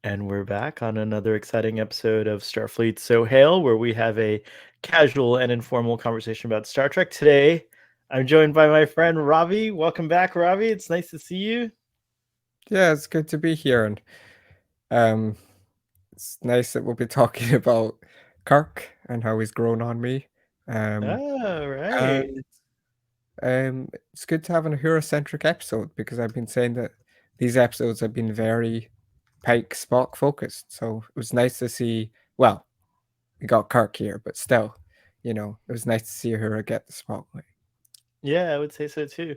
And we're back on another exciting episode of Starfleet So Hail, where we have a casual and informal conversation about Star Trek. Today, I'm joined by my friend Ravi. Welcome back, Ravi. It's nice to see you. Yeah, it's good to be here, and um, it's nice that we'll be talking about Kirk and how he's grown on me. Um, Oh, right. and it's good to have an Uhura-centric episode because I've been saying that these episodes have been very Pike Spock focused. So it was nice to see. Well, we got Kirk here, but still, it was nice to see Uhura get the spotlight. Yeah, I would say so too.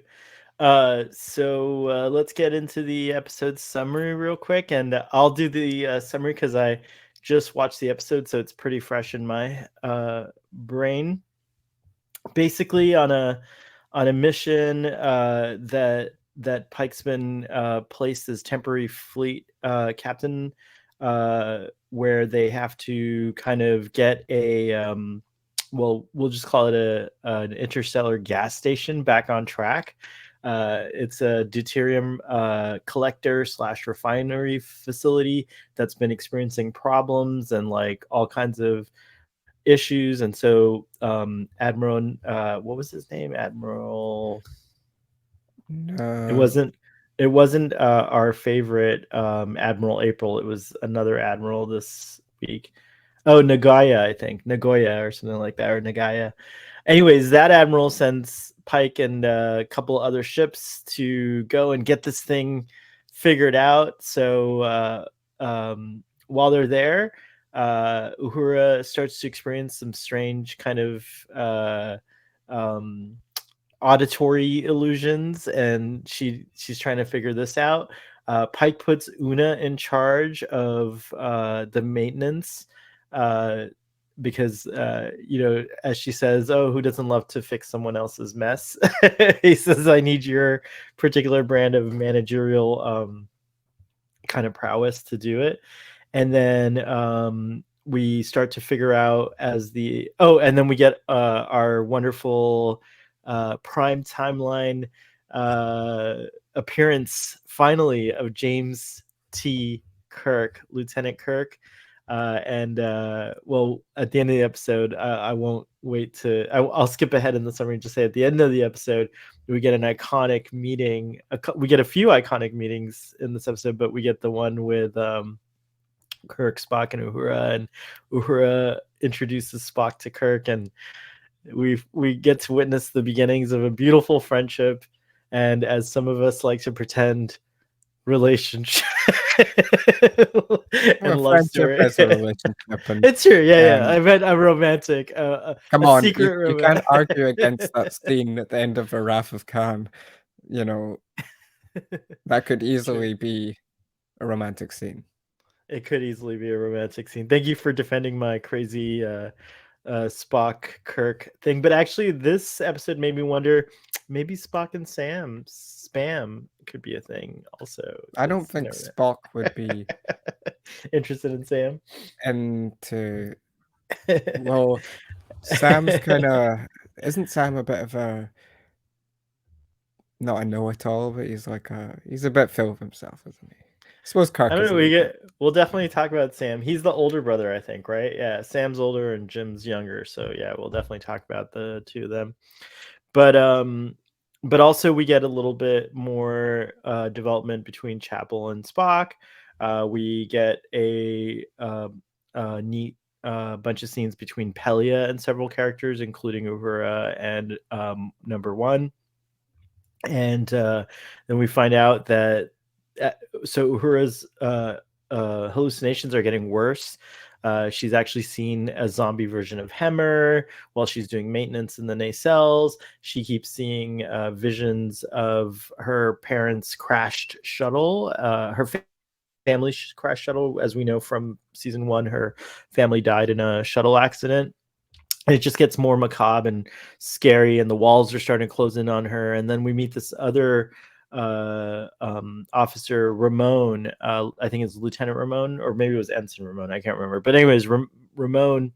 Let's get into the episode summary real quick, and I'll do the summary because I just watched the episode, so it's pretty fresh in my brain. Basically, on a mission that Pike's been placed as temporary fleet captain, where they have to kind of get well, we'll just call it an interstellar gas station back on track. It's a deuterium collector slash refinery facility that's been experiencing problems and like all kinds of issues. And so Admiral, what was his name? Admiral, it Uh, wasn't it wasn't our favorite Admiral April. It was another admiral this week. Oh, Nagoya, I think. Nagoya or something like that, or Nagaya. Anyways, that admiral sends Pike and a couple other ships to go and get this thing figured out. So while they're there, Uhura starts to experience some strange kind of um, auditory illusions, and she's trying to figure this out. Pike puts Una in charge of the maintenance, uh, because as she says, "Oh, who doesn't love to fix someone else's mess?" He says, "I need your particular brand of managerial kind of prowess to do it." And then we start to figure out as the and then we get our wonderful prime timeline uh, appearance finally of James T. Kirk, Lieutenant Kirk. And well, at the end of the episode, I won't wait to. I'll skip ahead in the summary and just say at the end of the episode, we get an iconic meeting. We get a few iconic meetings in this episode, but we get the one with Kirk, Spock, and Uhura, and Uhura introduces Spock to Kirk, and we get to witness the beginnings of a beautiful friendship, and as some of us like to pretend, relationship a and love friendship story. as a relationship, and It's true, yeah. um, I meant a romantic, come a on, you secret you can't romance. argue against that scene at the end of A Wrath of Khan. You know, that could True. easily be a romantic scene. It could easily be a romantic scene. Thank you for defending my crazy Spock Kirk thing. But actually, this episode made me wonder, maybe Spock and Sam spam could be a thing also, I don't because you think never Spock would know. be Interested in Sam. into. Well, Sam's kind of. Isn't Sam a bit of a. Not a know it all, but he's a bit full of himself, isn't he? I suppose I Kirk don't is know. a wee bit. We'll definitely talk about Sam. He's the older brother, I think, right? Yeah, Sam's older and Jim's younger. So yeah, we'll definitely talk about the two of them. But also we get a little bit more development between Chapel and Spock. We get a neat bunch of scenes between Pelia and several characters, including Uhura and Number One. And then we find out that uh, so Uhura's hallucinations are getting worse. She's actually seen a zombie version of Hemmer while she's doing maintenance in the nacelles. She keeps seeing visions of her parents' crashed shuttle, her family crashed shuttle. As we know from season one, her family died in a shuttle accident. And it just gets more macabre and scary, and the walls are starting to close in on her. And then we meet this other officer, Ramon. I think it's Lieutenant Ramon, or maybe it was Ensign Ramon. I can't remember. But anyways, Ramon,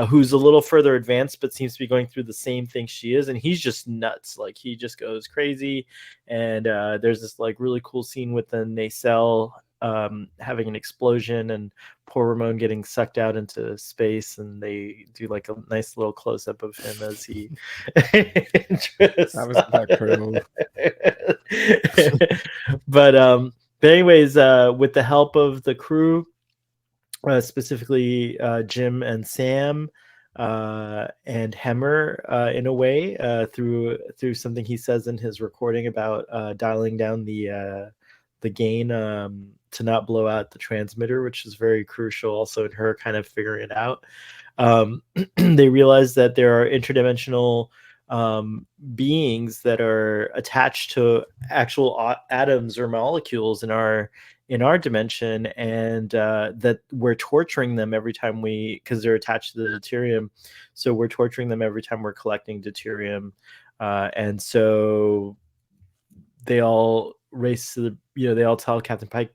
who's a little further advanced, but seems to be going through the same thing she is, and he's just nuts. Like he just goes crazy. And there's this like really cool scene with the nacelle having an explosion and poor Ramon getting sucked out into space, and they do like a nice little close up of him as he That just was a bit cruel. but anyways, with the help of the crew, specifically Jim and Sam and Hemmer, in a way, through something he says in his recording about dialing down the gain, to not blow out the transmitter, which is very crucial also in her kind of figuring it out. They realize that there are interdimensional beings that are attached to actual atoms or molecules in our dimension, and that we're torturing them every time because they're attached to the deuterium, so we're torturing them every time we're collecting deuterium, and so they all race to they all tell Captain Pike,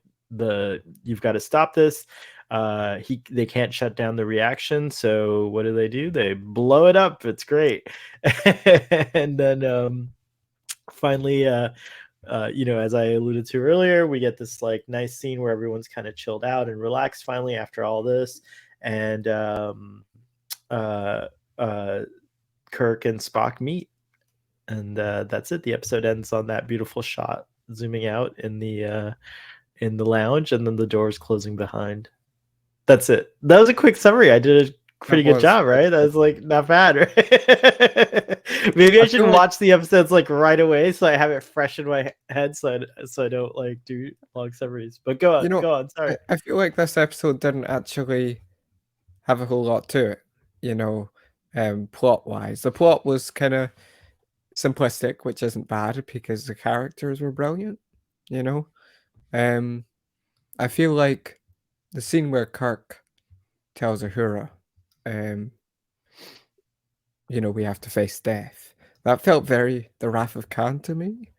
you've got to stop this. They can't shut down the reaction, so what do? They blow it up. It's great. And then finally, as I alluded to earlier, we get this like nice scene where everyone's kind of chilled out and relaxed finally after all this, and uh, uh, Kirk and Spock meet, and that's it. The episode ends on that beautiful shot zooming out in the lounge, and then the doors closing behind. That's it. That was a quick summary. I did a That pretty good was job, pretty right? That good. was like not bad, right? Maybe I I should feel like watch the episodes like right away so I have it fresh in my head, so I don't like do long summaries. But go you on, know, go on. Sorry. I feel like this episode didn't actually have a whole lot to it, you know, plot-wise. The plot was kinda simplistic, which isn't bad because the characters were brilliant, you know? Um, I feel like the scene where Kirk tells Uhura, um, we have to face death. That felt very The Wrath of Khan to me.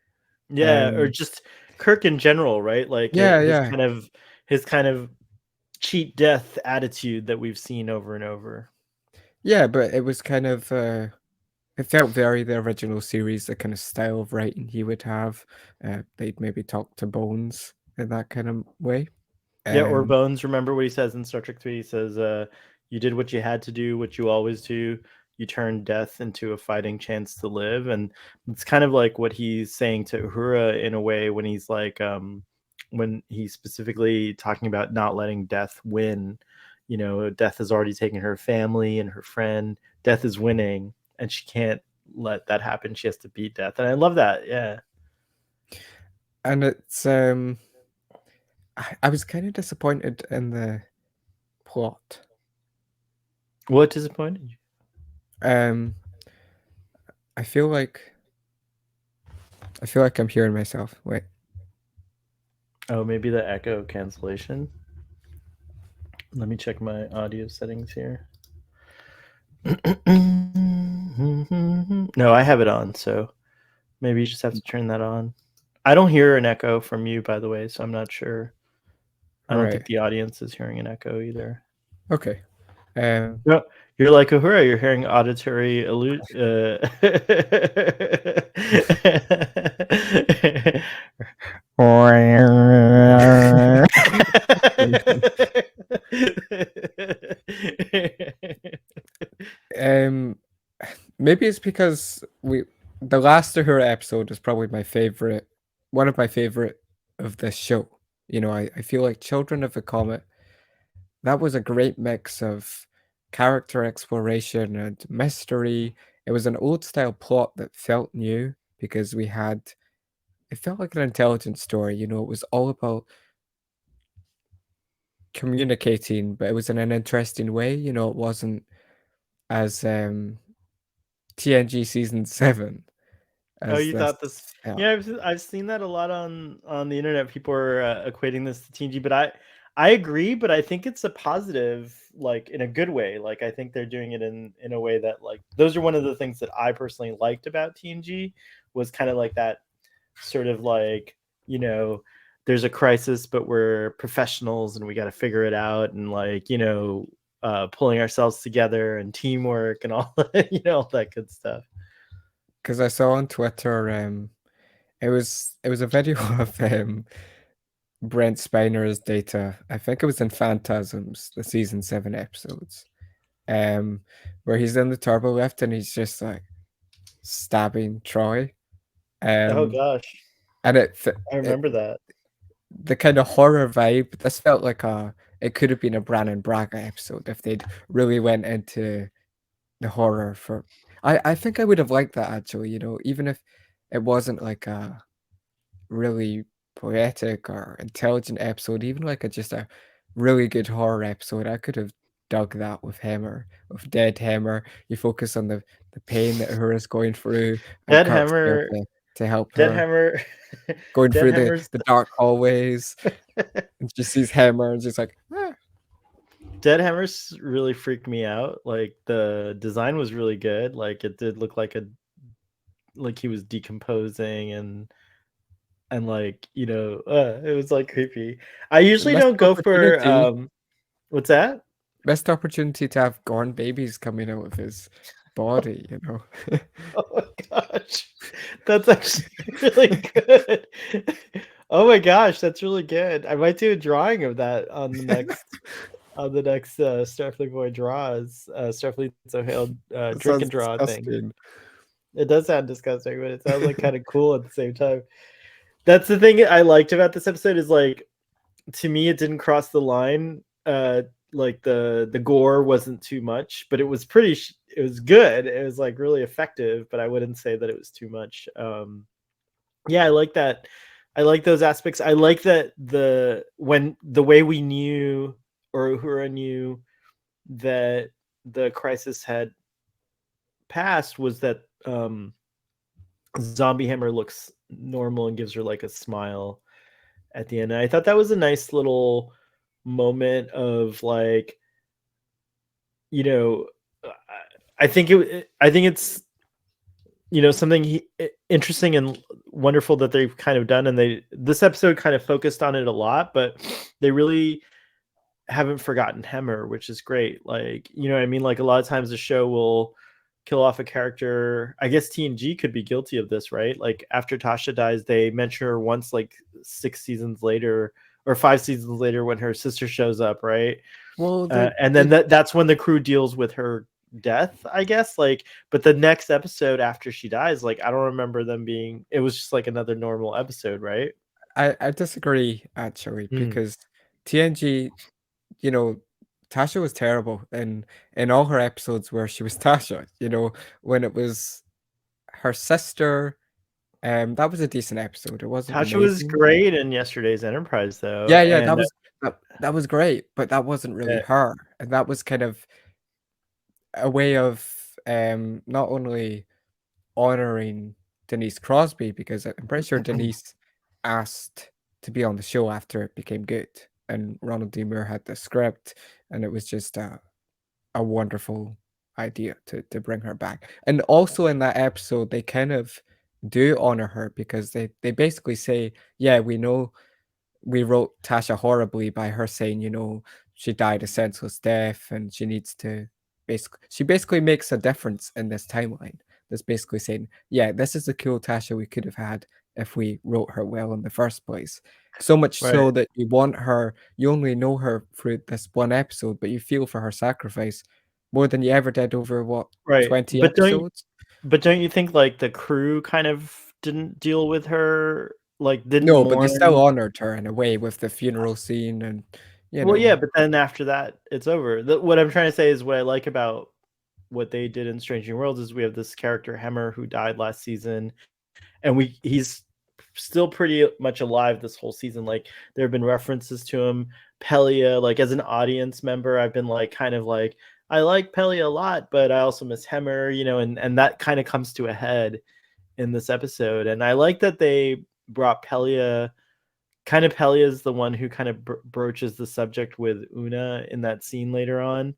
Yeah, or Um, just Kirk in general, right? Like yeah, his yeah. kind of cheat death attitude that we've seen over and over. Yeah, but it was kind of, it felt very the original series, the kind of style of writing he would have. They'd maybe talk to Bones in that kind of way. Yeah, or Um, Bones, remember what he says in Star Trek 3? He says, you did what you had to do, what you always do. You turned death into a fighting chance to live. And it's kind of like what he's saying to Uhura in a way when he's like, when he's specifically talking about not letting death win. Death has already taken her family and her friend. Death is winning, and she can't let that happen. She has to beat death. And I love that. Yeah. and it's, I was kind of disappointed in the plot. What disappointed you? Um, I feel like I'm hearing myself. Wait. Oh, maybe the echo cancellation. Let me check my audio settings here. No, I have it on, so maybe you just have to turn that on. I don't hear an echo from you, by the way, so I'm not sure. I don't think Right. the audience is hearing an echo either. Okay. Um, No, you're like Uhura. You're hearing auditory um, maybe it's because the last Uhura episode is probably one of my favorite of this show. I feel like Children of the Comet, that was a great mix of character exploration and mystery. It was an old style plot that felt new because it felt like an intelligent story. It was all about communicating, but it was in an interesting way. It wasn't as TNG season 7 Oh, as you this thought this? felt. Yeah, I've seen that a lot on the internet. People are equating this to TNG, but I agree. But I think it's a positive, like in a good way. Like I think they're doing it in a way that like those are one of the things that I personally liked about TNG was kind of like that sort of like there's a crisis, but we're professionals and we got to figure it out, and like pulling ourselves together and teamwork and all all that good stuff. Because I saw on Twitter, it was a video of Brent Spiner's Data. I think it was in Phantasms, the season 7 episodes, where he's in the turbo lift and he's just like stabbing Troy. Oh Um, gosh, and I it remember that. the kind of horror vibe. This felt like it could have been a Brannon Braga episode if they'd really went into the horror for. I think I would have liked that actually. Even if it wasn't like a really poetic or intelligent episode, even like just a really good horror episode, I could have dug that with Hammer, with Dead Hammer. You focus on the pain that Uhura's going through, and Dead Kirk's there Hammer, to help Dead her, Hammer, going Dead through Hammer's the dark hallways, and she sees Hammer and she's like, "Ah." Dead Hammers really freaked me out. Like the design was really good. Like it did look like he was decomposing and like it was like creepy. I usually Missed don't go for opportunity, what's that? missed opportunity to have Gorn babies coming out of his body. Oh my gosh, that's actually really good. Oh my gosh, that's really good. I might do a drawing of that on the next Starfleet Boy draws, Starfleet So Hailed That drink sounds and draw thing. disgusting. It does sound disgusting, but it sounds like kind of cool at the same time. That's the thing I liked about this episode is like to me it didn't cross the line. Like the gore wasn't too much, but it was it was good. It was like really effective, but I wouldn't say that it was too much. Yeah, I like that. I like those aspects. I like that when the way we knew or Uhura knew that the crisis had passed was that Zombie Hammer looks normal and gives her like a smile at the end. And I thought that was a nice little moment of like, you know, I think it's something interesting and wonderful that they've kind of done, and this episode kind of focused on it a lot, but they really haven't forgotten Hemmer, which is great. Like, you know what I mean? Like a lot of times the show will kill off a character. I guess TNG could be guilty of this, right? Like after Tasha dies, they mention her once, like 6 seasons later or 5 seasons later when her sister shows up, right? Well, And then that's when the crew deals with her death, I guess. Like, but the next episode after she dies, like I don't remember them being. It was just like another normal episode, right? I disagree actually Mm. because TNG, you know, Tasha was terrible in all her episodes where she was Tasha. When it was her sister, that was a decent episode. It wasn't Tasha was amazing. great in yesterday's Enterprise, though, Yeah, yeah, and that was great, but that wasn't really her, and that was kind of a way of not only honoring Denise Crosby because I'm pretty sure Denise asked to be on the show after it became good, and Ronald D. Moore had the script, and it was just a wonderful idea to bring her back. And also in that episode, they kind of do honor her because they basically say, "Yeah, we know we wrote Tasha horribly by her saying, she died a senseless death and she needs to she basically makes a difference in this timeline. That's basically saying, yeah, this is the cool Tasha we could have had if we wrote her well in the first place. So much right, so that you want her, you only know her through this one episode, but you feel for her sacrifice more than you ever did over what, right. 20 episodes? But don't you think like the crew kind of didn't deal with her, like didn't No, but they still mourn? honored her in a way with the funeral scene and you Well, yeah, know but then after that, it's over. What I'm trying to say is what I like about what they did in Strange New Worlds is we have this character Hemmer who died last season, and he's still pretty much alive this whole season. Like there have been references to him. Pelia, like as an audience member, I've been like kind of like I like Pelia a lot, but I also miss Hemmer, and that kind of comes to a head in this episode. And I like that they brought Pelia. Kind of Pelia is the one who kind of broaches the subject with Una in that scene later on,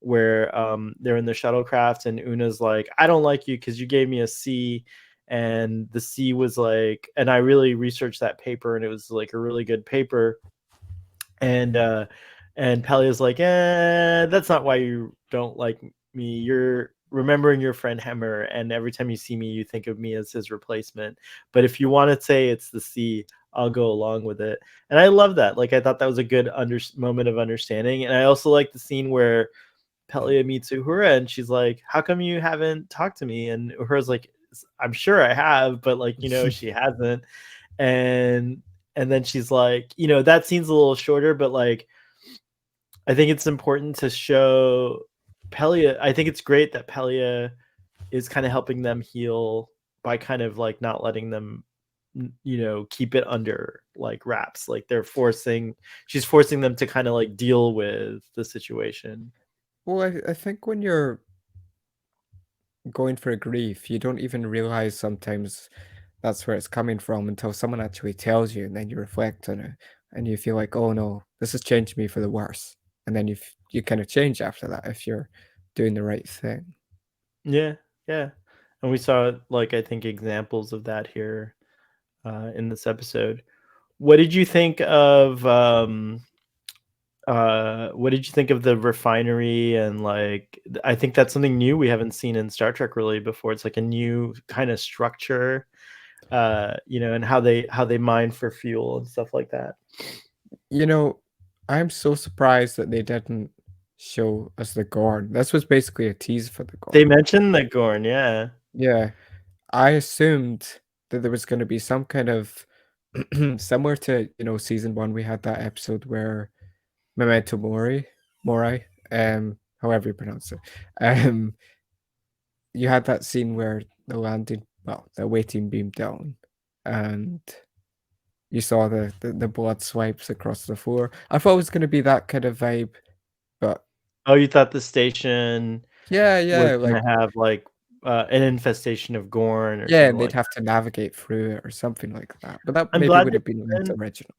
where they're in the shuttlecraft and Una's like, "I don't like you because you gave me a C." And the C was like, and I really researched that paper, and it was like a really good paper. And Pelia's like, that's not why you don't like me. You're remembering your friend Hemmer, and every time you see me, you think of me as his replacement. But if you want to say it's the C, I'll go along with it. And I love that. Like I thought that was a good moment of understanding. And I also like the scene where Pelia meets Uhura and she's like, "How come you haven't talked to me?" And Uhura's like, "I'm sure I have, but like, she hasn't." And then she's like, that scene's a little shorter, but like I think it's important to show Pelia. I think it's great that Pelia is kind of helping them heal by kind of like not letting them keep it under like wraps. Like she's forcing them to kind of like deal with the situation. Well, I think when you're going through grief, you don't even realize sometimes that's where it's coming from until someone actually tells you, and then you reflect on it, and you feel like, "Oh no, this has changed me for the worse." And then you kind of change after that if you're doing the right thing. Yeah, yeah. And we saw like I think examples of that here in this episode. What did you think of what did you think of the refinery? And like I think that's something new we haven't seen in Star Trek really before. It's like a new kind of structure, and how they mine for fuel and stuff like that. You know, I'm so surprised that they didn't show us the Gorn. This was basically a tease for the They Gorn. mentioned the Gorn, yeah. Yeah, I assumed that there was gonna be some kind of similar to, season 1, we had that episode where Memento Mori, however you pronounce it. Um, you had that scene where the waiting beam down, and you saw the blood swipes across the floor. I thought it was gonna be that kind of vibe, but Oh, you thought the station yeah, was yeah, like gonna have like an infestation of Gorn or yeah, something and they'd like have to navigate through it or something like that, but that I'm maybe glad would they have been less didn't, original.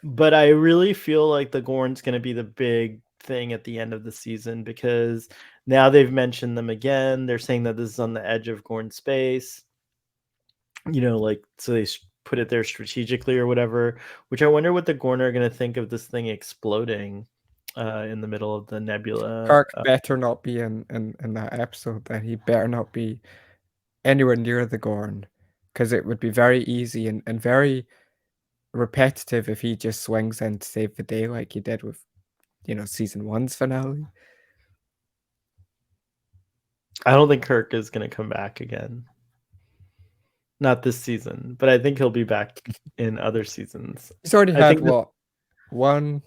but I really feel like the Gorn's gonna be the big thing at the end of the season because now they've mentioned them again. They're saying that this is on the edge of Gorn space, like so they put it there strategically or whatever. Which I wonder what the Gorn are gonna think of this thing exploding in the middle of the nebula. Kirk better not be in that episode, then he better not be anywhere near the Gorn, because it would be very easy and very repetitive if he just swings in to save the day like he did with, season 1's finale. I don't think Kirk is gonna come back again. Not this season, but I think he'll be back in other seasons. He's already I had think what? 1,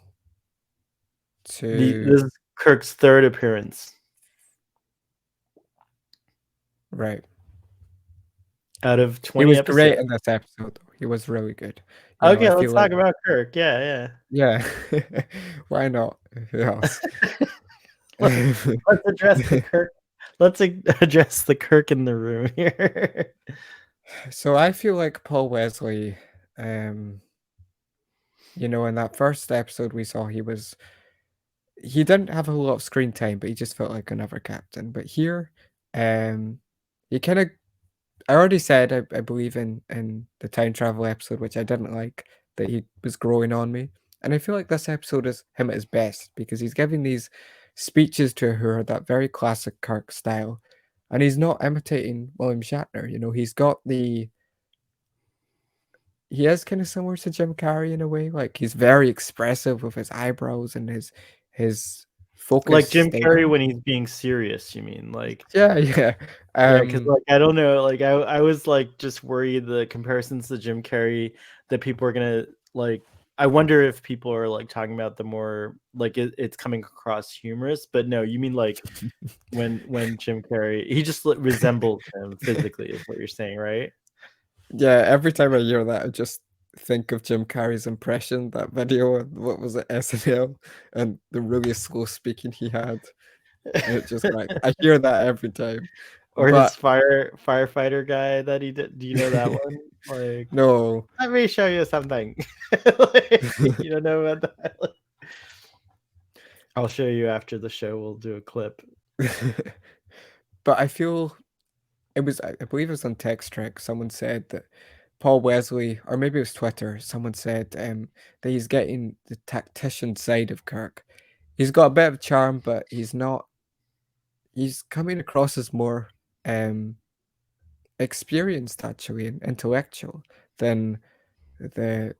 this 2 is Kirk's third appearance right. out of He 20 was great episodes. in this episode, though. He was really good. I Okay, feel let's like talk about Kirk. Yeah, yeah. Why not? Who else? yeah. Let- let's address the Kirk. Let's address the Kirk in the room here. So I feel like Paul Wesley, um, in that first episode we saw he didn't have a whole lot of screen time, but he just felt like another captain. But here, um, he kinda I already said I believe in the time travel episode, which I didn't like, that he was growing on me. And I feel like this episode is him at his best because he's giving these speeches to her that very classic Kirk style. And he's not imitating William Shatner. He's got he is kind of similar to Jim Carrey in a way. Like he's very expressive with his eyebrows and his focus Like Jim Carrey steady. when he's being serious, you mean? Like, Yeah, yeah. yeah, because Um, like I don't know, like I was like just worried the comparisons to Jim Carrey that people are gonna like. I wonder if people are like talking about the more like it's coming across humorous, but no, you mean like when Jim Carrey he just resembles him physically is what you're saying, right? Yeah, every time I hear that, I just think of Jim Carrey's impression, that video, what was it, SNL, and the really slow speaking he had. And it just like I hear that every time. Or his But firefighter guy that he did. Do you know that one? Like, no. let me show you something. Like, you don't know about that? I'll show you after the show. We'll do a clip. But I feel I believe it was on Text Track, someone said that Paul Wesley, or maybe it was Twitter, someone said that he's getting the tactician side of Kirk. He's got a bit of charm, but he's coming across as more um experienced actually and intellectual than the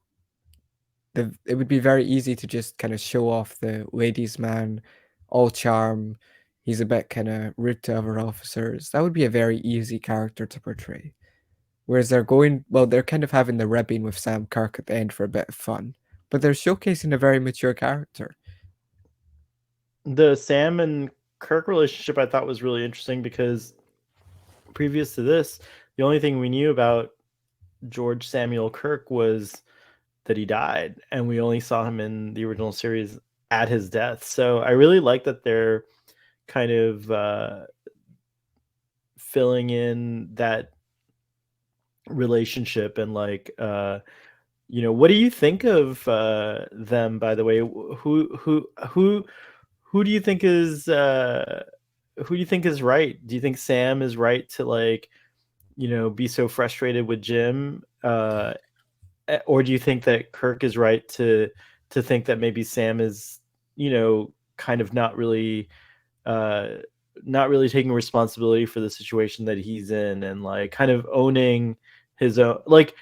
it would be very easy to just kind of show off the ladies' man, all charm. He's a bit kind of rude to other officers. That would be a very easy character to portray. Whereas they're kind of having the ribbing with Sam Kirk at the end for a bit of fun, but they're showcasing a very mature character. The Sam and Kirk relationship I thought was really interesting because previous to this, the only thing we knew about George Samuel Kirk was that he died, and we only saw him in the original series at his death. So I really like that they're kind of filling in that relationship and like what do you think of them, by the way? Who do you think is right? Do you think Sam is right to like be so frustrated with Jim, or do you think that Kirk is right to think that maybe Sam is kind of uh not really taking responsibility for the situation that he's in, and like kind of owning his own, like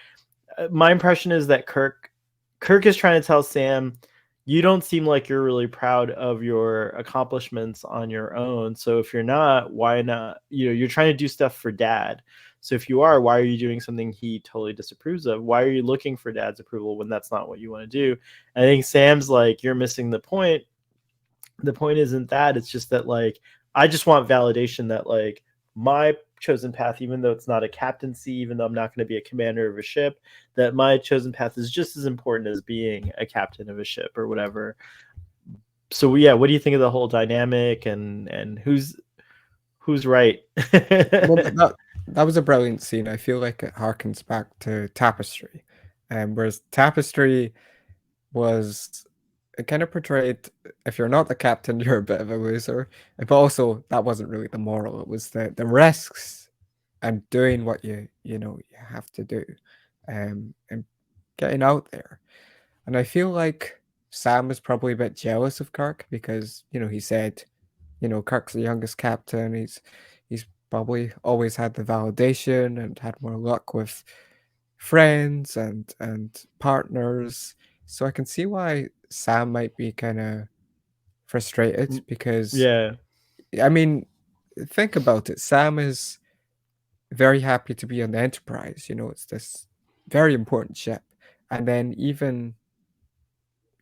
my impression is that Kirk is trying to tell Sam, you don't seem like you're really proud of your accomplishments on your own. So if you're not, why not? You're trying to do stuff for dad. So if you are, why are you doing something he totally disapproves of? Why are you looking for dad's approval when that's not what you want to do? I think Sam's like, you're missing the point. The point isn't that. It's just that like I just want validation that like my chosen path, even though it's not a captaincy, even though I'm not going to be a commander of a ship, that my chosen path is just as important as being a captain of a ship or whatever. So yeah, what do you think of the whole dynamic, and who's right? Well, that was a brilliant scene. I feel like it harkens back to Tapestry, whereas Tapestry was it kind of portrayed if you're not the captain, you're a bit of a loser. But also that wasn't really the moral. It was the risks and doing what you have to do, and getting out there. And I feel like Sam was probably a bit jealous of Kirk because he said, Kirk's the youngest captain. He's probably always had the validation and had more luck with friends and partners. So I can see why Sam might be kind of frustrated because Yeah. I mean, think about it. Sam is very happy to be on the Enterprise. It's this very important ship, and then even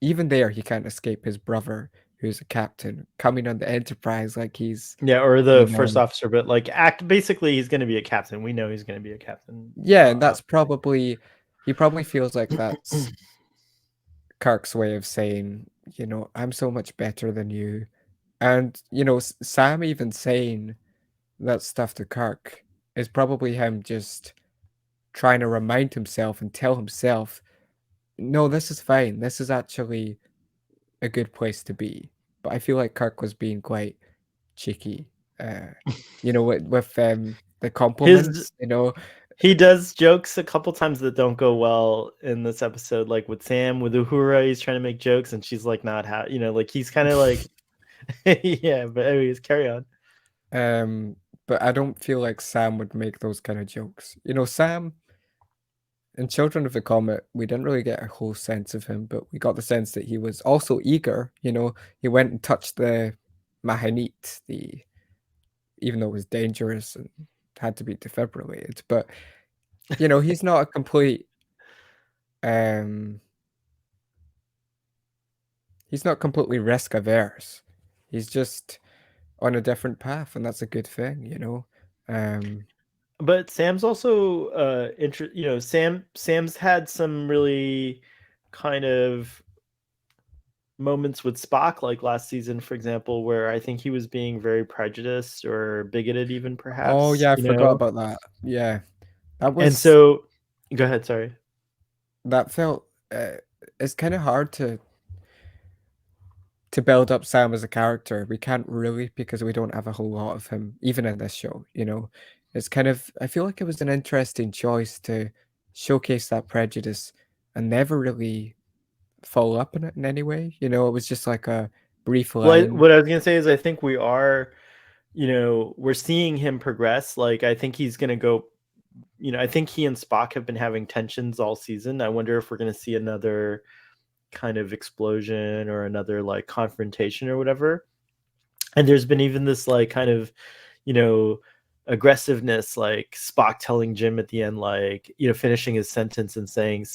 there, he can't escape his brother, who's a captain, coming on the Enterprise like he's Yeah, or you the first know officer, but like act basically he's going to be a captain. We know he's going to be a captain. Yeah, and that's probably he probably feels like that's Kirk's way of saying, I'm so much better than you. And, Sam even saying that stuff to Kirk is probably him just trying to remind himself and tell himself, no, this is fine. This is actually a good place to be. But I feel like Kirk was being quite cheeky, with the His compliments. He does jokes a couple times that don't go well in this episode, like with Sam, with Uhura, he's trying to make jokes and she's like not like he's kind of like yeah, but anyways, carry on. Um, but I don't feel like Sam would make those kind of jokes. Sam in Children of the Comet, we didn't really get a whole sense of him, but we got the sense that he was also eager. He went and touched the Mahanit, even though it was dangerous and had to be defibrillated. But he's not a complete um he's not completely risk averse. He's just on a different path, and that's a good thing. Um But Sam's also Sam's had some really kind of moments with Spock, like last season, for example, where I think he was being very prejudiced or bigoted, even oh perhaps, yeah, I forgot about that. Yeah. That And was so, go ahead. Sorry. that felt it's kind of hard to build up Sam as a character. We can't really because we don't have a whole lot of him, even in this show. It's kind of I feel like it was an interesting choice to showcase that prejudice and never really follow up on it in any way. It was just like a brief Well, line. what I was gonna say is I think we are, we're seeing him progress. Like I think he's gonna go. I think he and Spock have been having tensions all season. I wonder if we're gonna see another kind of explosion or another like confrontation or whatever. And there's been even this like kind of, you know, aggressiveness, like Spock telling Jim at the end, like, you know, finishing his sentence and saying,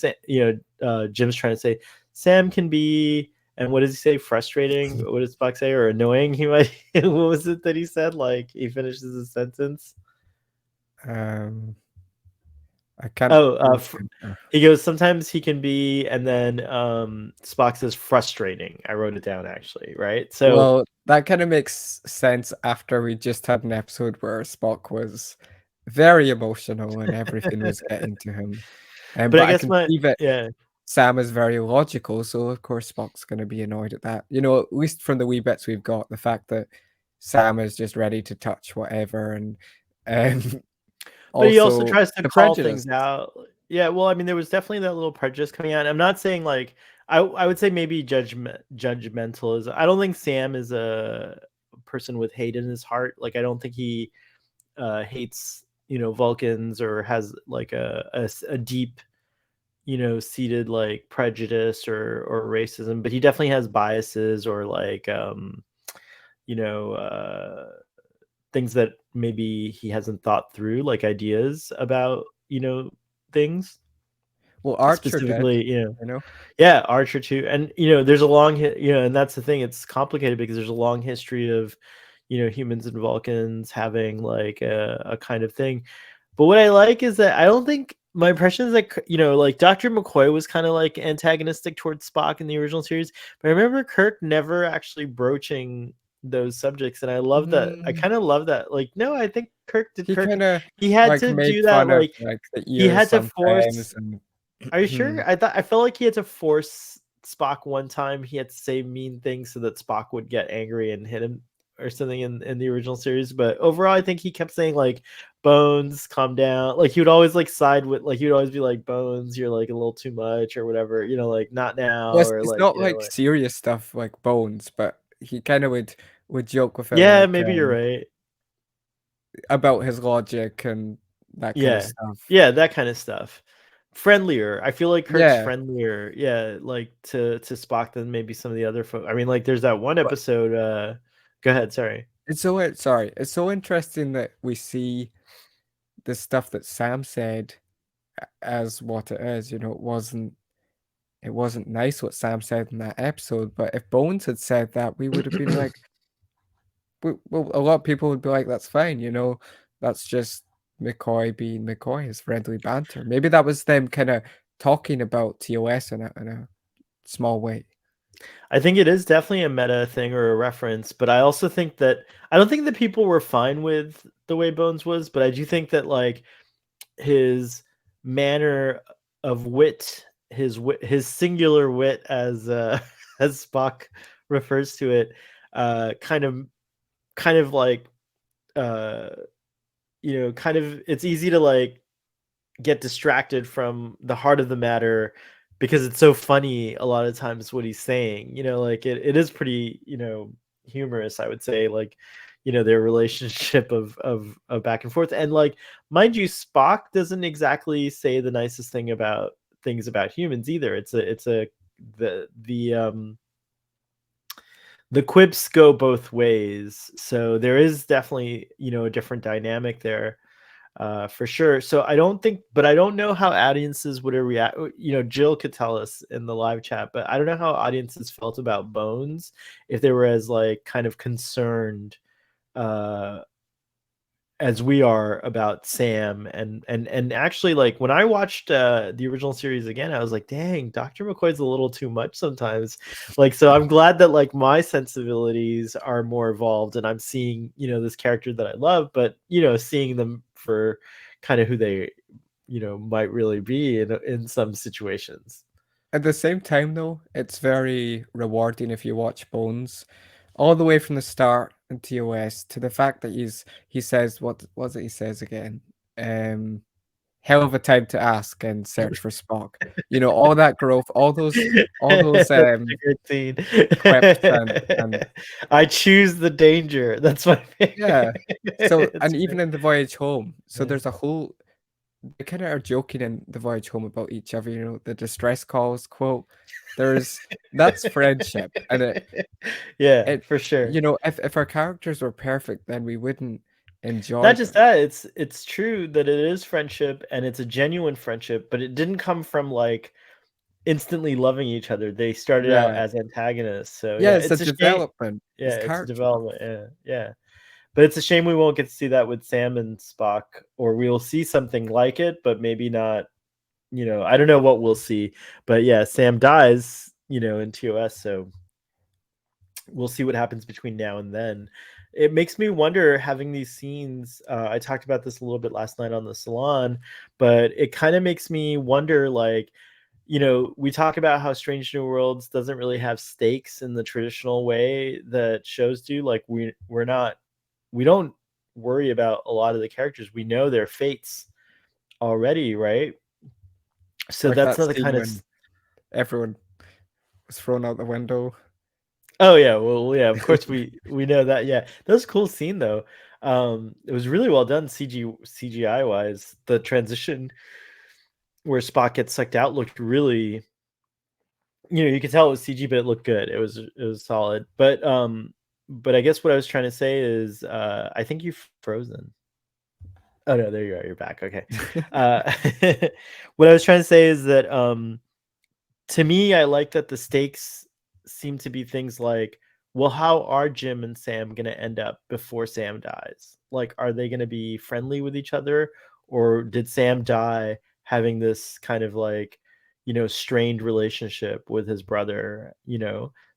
Jim's trying to say Sam can be, and what does he say, frustrating, what does Spock say, or annoying, he might what was it that he said, like he finishes his sentence? Um, I can't Oh, remember. he goes, sometimes he can be, and then Spock says frustrating. I wrote it down actually, right? So, Well, that kind of makes sense after we just had an episode where Spock was very emotional and everything was getting to him. but I But I guess can my see that yeah, Sam is very logical, so of course Spock's going to be annoyed at that. You know, at least from the wee bits we've got, the fact that Sam is just ready to touch whatever, and um, but he also also tries to the call prejudice. things out. Yeah, well, I mean, there was definitely that little prejudice coming out. I'm not saying like I would say maybe judgmental is. I don't think Sam is a person with hate in his heart. Like I don't think he hates, you know, Vulcans or has like a deep, you know, seated like prejudice or racism, but he definitely has biases or like you know, things that maybe he hasn't thought through, like ideas about, you know, things Well, Archer did, specifically, you know. you know. Yeah, Archer too, and you know, there's a long, you know, and that's the thing. It's complicated because there's a long history of, you know, humans and Vulcans having like a kind of thing. But what I like is that I don't think my impression is that, you know, like Dr. McCoy was kind of like antagonistic towards Spock in the original series, but I remember Kirk never actually broaching those subjects, and I love that. I Mm, kind of love that. Like, no, I think Kirk did. he Kirk, kind of he had like to made do that. fun of Like, like the he ears had to force. sometimes, and Are you sure? I felt like he had to force Spock one time. He had to say mean things so that Spock would get angry and hit him or something in the original series. But overall, I think he kept saying like, "Bones, calm down." Like he would always like side with, like he would always be like, "Bones, you're like a little too much" or whatever. You know, like not now well, or it's like, not you know, like like, serious stuff like Bones, but he kind of would joke with him yeah, like maybe you're right. about his logic and that kind of Yeah, stuff. yeah, that kind of stuff. Friendlier. I feel like Kirk's Yeah, friendlier. Yeah, like to Spock than maybe some of the other folks. I mean, like there's that one but episode. Go ahead. Sorry. sorry, it's so interesting that we see the stuff that Sam said as what it is. You know, it wasn't nice what Sam said in that episode, but if Bones had said that, we would have been like, well, a lot of people would be like, that's fine, you know, that's just McCoy being McCoy, his friendly banter. Maybe that was them kind of talking about TOS in a small way. I think it is definitely a meta thing or a reference, but I also think that I don't think that people were fine with the way Bones was, but I do think that like his manner of wit, his singular wit, as as Spock refers to it, kind of like uh you know, kind of, it's easy to like get distracted from the heart of the matter because it's so funny a lot of times what he's saying, you know, like it is pretty, you know, humorous, I would say, like, you know, their relationship of back and forth. And like, mind you, Spock doesn't exactly say the nicest thing about things about humans either. It's a the the quips go both ways, so there is definitely, you know, a different dynamic there, for sure. So I don't think, but I don't know how audiences would have react. You know, Jill could tell us in the live chat, but I don't know how audiences felt about Bones, if they were as like kind of concerned uh, as we are about Sam. And actually, like when I watched the original series again, I was like, dang, Dr. McCoy's a little too much sometimes. Like, so I'm glad that like my sensibilities are more evolved and I'm seeing, you know, this character that I love, but you know, seeing them for kind of who they, you know, might really be in some situations. At the same time, though, it's very rewarding if you watch Bones all the way from the start in TOS to the fact that he says what was it he says again? Hell of a time to ask and search for Spock. You know, all that growth, all those That's such a good scene. quips and I choose the danger. That's my favorite. yeah. So It's and even great. in the voyage home, so Yeah. there's a whole they kind of are joking in the voyage home about each other, you know, the distress calls quote. There's that's friendship, and Yeah, it for sure. you know, if our characters were perfect, then we wouldn't enjoy Not just them. that, it's true that it is friendship and it's a genuine friendship, but it didn't come from like instantly loving each other. They started out Yeah. as antagonists. So Yeah, yeah, it's a it's a shame. development. Yeah, It's it's a character development. Yeah, yeah. But it's a shame we won't get to see that with Sam and Spock, or we'll see something like it, but maybe not. I don't know what we'll see. But yeah, Sam dies, in TOS. So we'll see what happens between now and then. It makes me wonder having these scenes. I talked about this a little bit last night on the salon, but it kind of makes me wonder like, we talk about how Strange New Worlds doesn't really have stakes in the traditional way that shows do. Like we don't worry about a lot of the characters. We know their fates already, right? So like that's that not the scene kind of when everyone was thrown out the window. Oh yeah, well yeah, of course we know that. Yeah. That was a cool scene though. It was really well done CGI wise. The transition where Spock gets sucked out looked really, you could tell it was CG, but it looked good. It was solid. But I guess what I was trying to say is I think you've frozen. Oh no, there you are. You're back. Okay. Uh what I was trying to say is that to me, I like that the stakes seem to be things like, well, how are Jim and Sam going to end up before Sam dies? Like, are they going to be friendly with each other? Or did Sam die having this kind of like, strained relationship with his brother?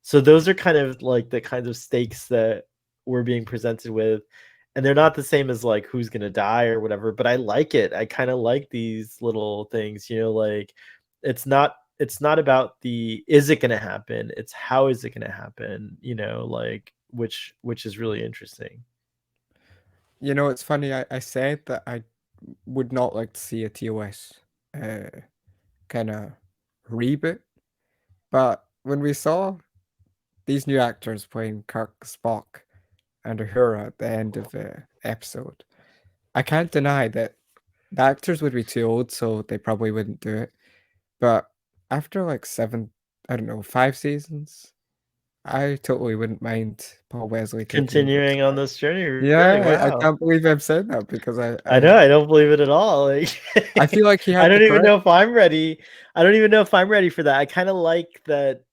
So those are kind of like the kinds of stakes that we're being presented with. And they're not the same as like who's going to die or whatever, but I like it. I kind of like these little things, like it's not about the is it going to happen, it's how is it going to happen, like which is really interesting. You know, it's funny, I said that I would not like to see a TOS kinda reboot, but when we saw these new actors playing Kirk, Spock, and Uhura at the end of the episode, I can't deny that the actors would be too old, so they probably wouldn't do it. But after like 7, I don't know, 5 seasons, I totally wouldn't mind Paul Wesley taking over Continuing on Spock. this journey, really? Yeah, I Wow. can't believe I'm saying that because I know, I don't believe it at all. Like I feel like he I had the don't even correct. know if I'm ready. I don't even know if I'm ready for that. I kind of like that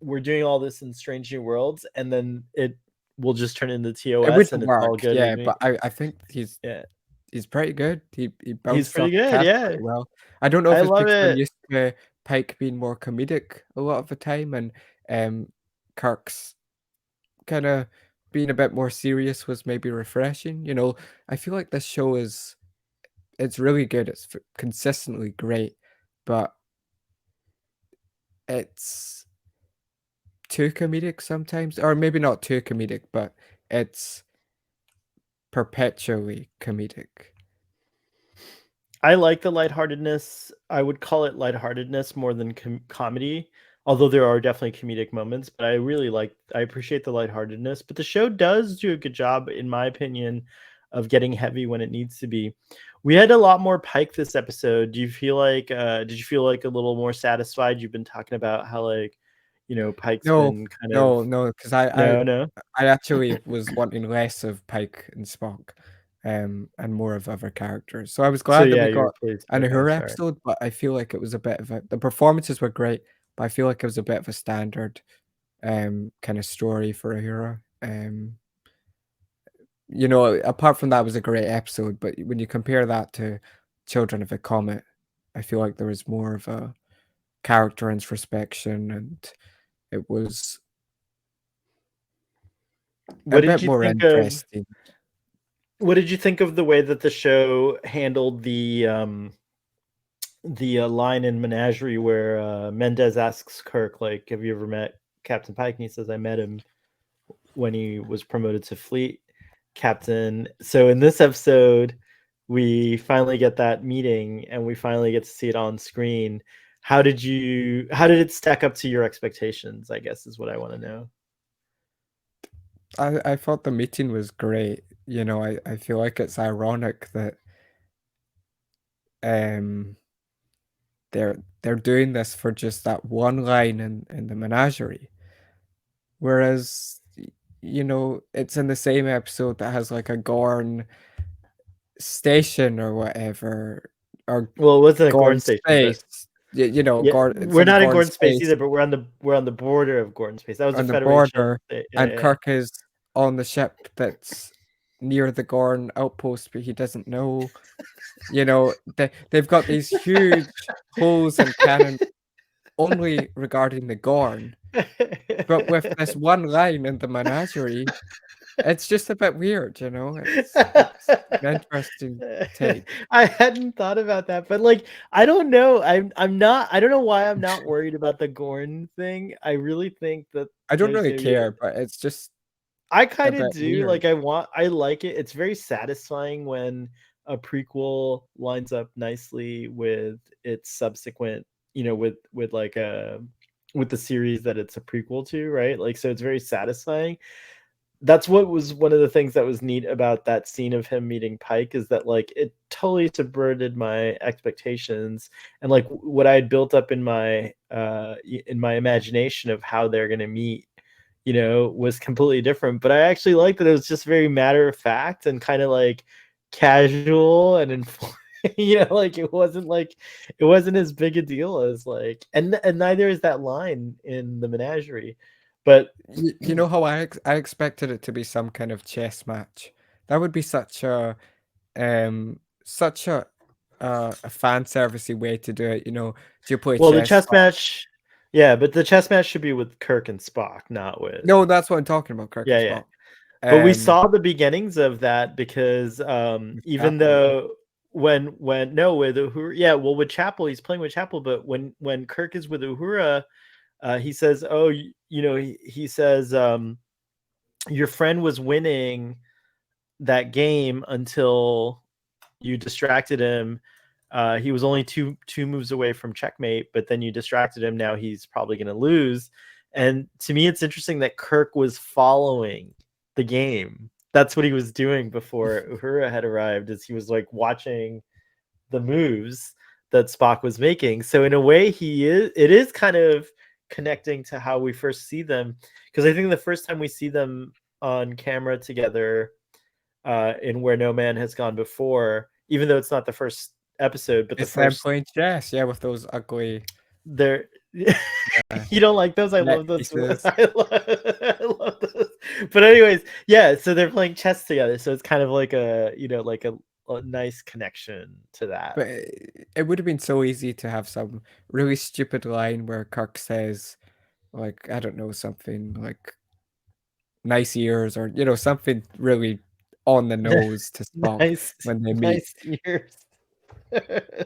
we're doing all this in Strange New Worlds and then it will just turn into It TOS wouldn't and it's all work, good with yeah, me. but I think Yeah. he's pretty good. He He's bounced pretty off the good. cast Yeah. pretty well. I don't know if I it's love because I'm it. used to Pike being more comedic a lot of the time and, Kirk's kinda being a bit more serious was maybe refreshing, you know? I feel like this show is it's really good, it's consistently great, but it's too comedic sometimes, or maybe not too comedic, but it's perpetually comedic. I like the lightheartedness. I would call it lightheartedness more than comedy, although there are definitely comedic moments. But I appreciate the lightheartedness. But the show does do a good job, in my opinion, of getting heavy when it needs to be. We had a lot more Pike this episode. Did you feel like a little more satisfied? You've been talking about how like, Pike's No, been kind of no, because I no, no. I actually was wanting less of Pike and Spock, and more of other characters. So I was So glad that yeah, we you got replaced. an Okay, Uhura sorry. episode, but I feel like it was a bit of a the performances were great, but I feel like it was a bit of a standard, kinda story for Uhura. You know, apart from that, it was a great episode, but when you compare that to Children of the Comet, I feel like there was more of a character introspection, and it was a What did bit you more think of? interesting. What did you think of the way that the show handled the line in Menagerie where Mendez asks Kirk, like, "Have you ever met Captain Pike?" And he says, "I met him when he was promoted to fleet captain." So in this episode, we finally get that meeting, and we finally get to see it on screen. How did it stack up to your expectations? I guess is what I want to know. I thought the meeting was great. You know, I feel like it's ironic that um they're doing this for just that one line in the menagerie. Whereas, it's in the same episode that has like a Gorn station or whatever, or Well, it wasn't a Gorn Gorn station, but space. yeah, Gorn, we're some not in Gorn Gordon space space either, but we're on the border of Gordon space. That was a on the Federation. border, Yeah, and yeah. Kirk is on the ship that's near the Gorn outpost, but he doesn't know. They've got these huge holes and cannons only regarding the Gorn, but with this one line in the menagerie, it's just a bit weird, you know? It's an interesting take. I hadn't thought about that, but like I don't know. I'm not. I don't know why I'm not worried about the Gorn thing. I really think that I don't there's really gonna be care, but it's just I a kind of bit do. weird. Like I like it. It's very satisfying when a prequel lines up nicely with its subsequent, with like a with the series that it's a prequel to, right? Like so it's very satisfying. That's what was one of the things that was neat about that scene of him meeting Pike is that like it totally subverted my expectations and like what I had built up in my imagination of how they're going to meet, was completely different. But I actually liked that it was just very matter of fact and kind of like casual and informed. Like it wasn't as big a deal as like and neither is that line in the menagerie. But You know how I expected it to be some kind of chess match. That would be such a fan servicey way to do it. Do you play well, the chess? chess match, yeah, but the chess match should be with Kirk and Spock, not with. No, that's what I'm talking about, Kirk Yeah, and yeah. Spock. But we Um, saw the beginnings of that because with even Chapel. though when no with Uhura, yeah, well with Chapel he's playing with Chapel, but when Kirk is with Uhura, he says, "Oh, he says your friend was winning that game until you distracted him. He was only two moves away from checkmate, but then you distracted him. Now he's probably going to lose." And to me, it's interesting that Kirk was following the game. That's what he was doing before Uhura had arrived. Is he was like watching the moves that Spock was making. So in a way, it is kind of connecting to how we first see them, because I think the first time we see them on camera together in Where No Man Has Gone Before, even though it's not the first episode, but the It's them first playing chess, yeah, with those ugly there. uh, You don't like those? I neck love those. pieces. I love those. But anyways, yeah. So they're playing chess together. So it's kind of like a nice connection to that. But it would have been so easy to have some really stupid line where Kirk says, like, I don't know, something like nice ears or, something really on the nose to Spock Nice, when they meet. nice ears.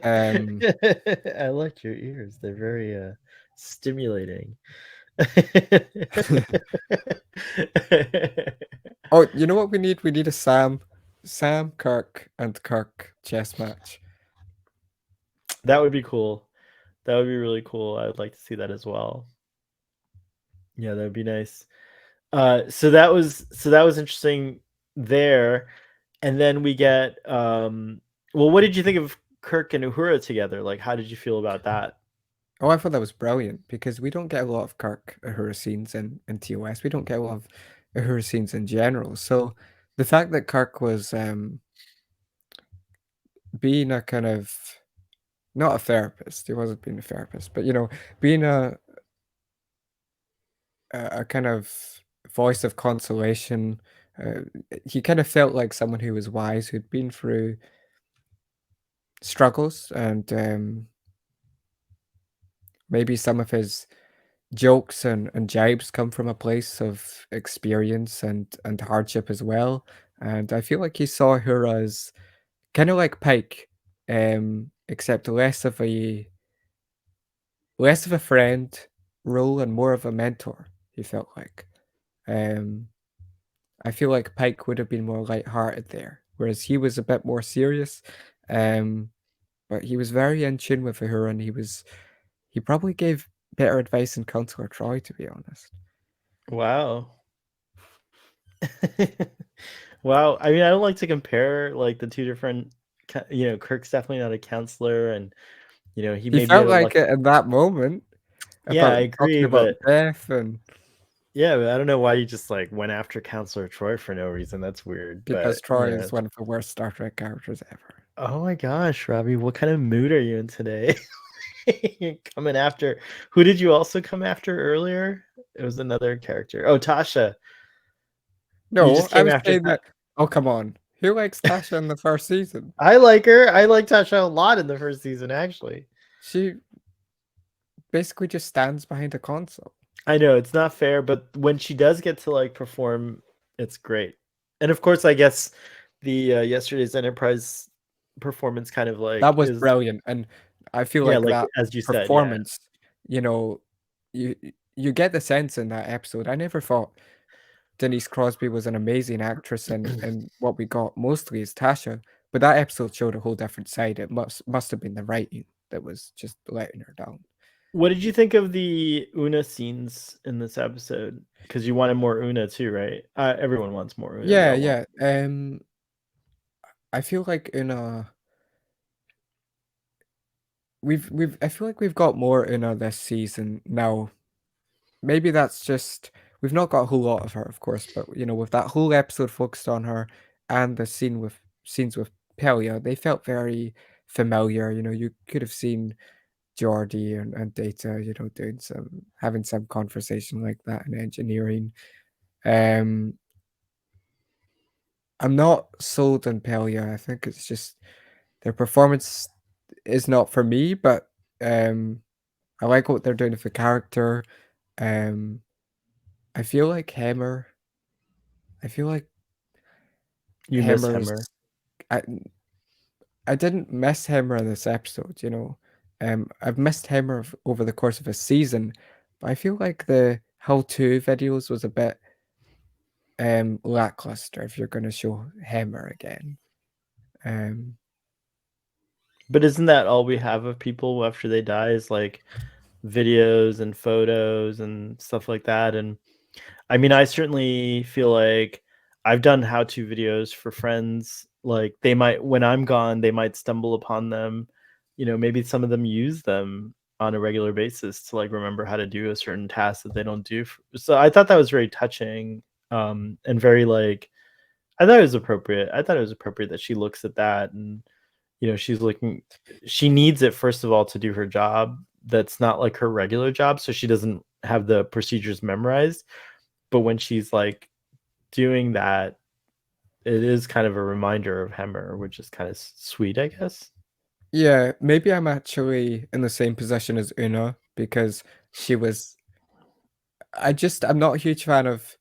Um, I like your ears. They're very stimulating. oh, you know what we need? We need a Sam, Kirk, and Kirk chess match. That would be cool. That would be really cool. I would like to see that as well. Yeah, that would be nice. So that was interesting there. And then we get well, what did you think of Kirk and Uhura together? Like how did you feel about that? Oh, I thought that was brilliant because we don't get a lot of Kirk Uhura scenes in TOS. We don't get a lot of Uhura scenes in general. So the fact that Kirk was being a kind of not a therapist, he wasn't being a therapist, but being a kind of voice of consolation. Uh, he kind of felt like someone who was wise, who'd been through struggles, and maybe some of his jokes and jibes come from a place of experience and hardship as well. And I feel like he saw her as kind of like Pike, except less of a friend role and more of a mentor. He felt like. Um, I feel like Pike would have been more lighthearted there, whereas he was a bit more serious. Um, but he was very in tune with her, and he probably gave better advice than Counselor Troy, to be honest. Wow. Wow. I mean, I don't like to compare like the two different Kirk's definitely not a counselor, and he He may be felt a like lucky. it in that moment Yeah, I about talking agree, about but death and yeah, but I don't know why you just like went after Counselor Troy for no reason. That's weird, because but Troy is one of the worst Star Trek characters ever. oh my gosh, Robbie, what kind of mood are you in today? Coming after who did you also come after earlier? It was another character. Oh, Tasha. You No, just I came was after saying that. Oh, come on. Who likes Tasha in the first season? I like her. I like Tasha a lot in the first season, actually. She basically just stands behind a console. I know it's not fair, but when she does get to like perform, it's great. And of course, I guess the yesterday's Enterprise performance kind of like That was is brilliant, and I feel yeah, like like that as you said, yeah. performance, you know, you you get the sense in that episode. I never thought Denise Crosby was an amazing actress, and what we got mostly is Tasha, but that episode showed a whole different side. It must have been the writing that was just letting her down. What did you think of the Una scenes in this episode? Because you wanted more Una too, right? Everyone wants more Una. We Yeah, all want. yeah. I feel like in a we've I feel like we've got more in her this season now. Maybe that's just we've not got a whole lot of her, of course, but with that whole episode focused on her and the scenes with Pelia, they felt very familiar. You could have seen Geordie and Data, doing having some conversation like that in engineering. Um, I'm not sold on Pelia. I think it's just their performance is not for me, but um, I like what they're doing with the character. Um, I feel like Hammer. I feel like You miss Hammer's. Hemmer. I I didn't miss Hammer in this episode. I've missed Hammer over the course of a season, but I feel like the how-to videos was a bit lackluster if you're going to show Hammer again. Um, But isn't that all we have of people after they die? Is like videos and photos and stuff like that. And I mean, I certainly feel like I've done how-to videos for friends. Like they might, when I'm gone, they might stumble upon them. Maybe some of them use them on a regular basis to like remember how to do a certain task that they don't do. So I thought that was very touching, and very like I thought it was appropriate. I thought it was appropriate that she looks at that and she's looking. She needs it first of all to do her job. That's not like her regular job, so she doesn't have the procedures memorized. But when she's like doing that, it is kind of a reminder of Hemmer, which is kind of sweet, I guess. yeah, maybe I'm actually in the same position as Una because she was. I'm not a huge fan of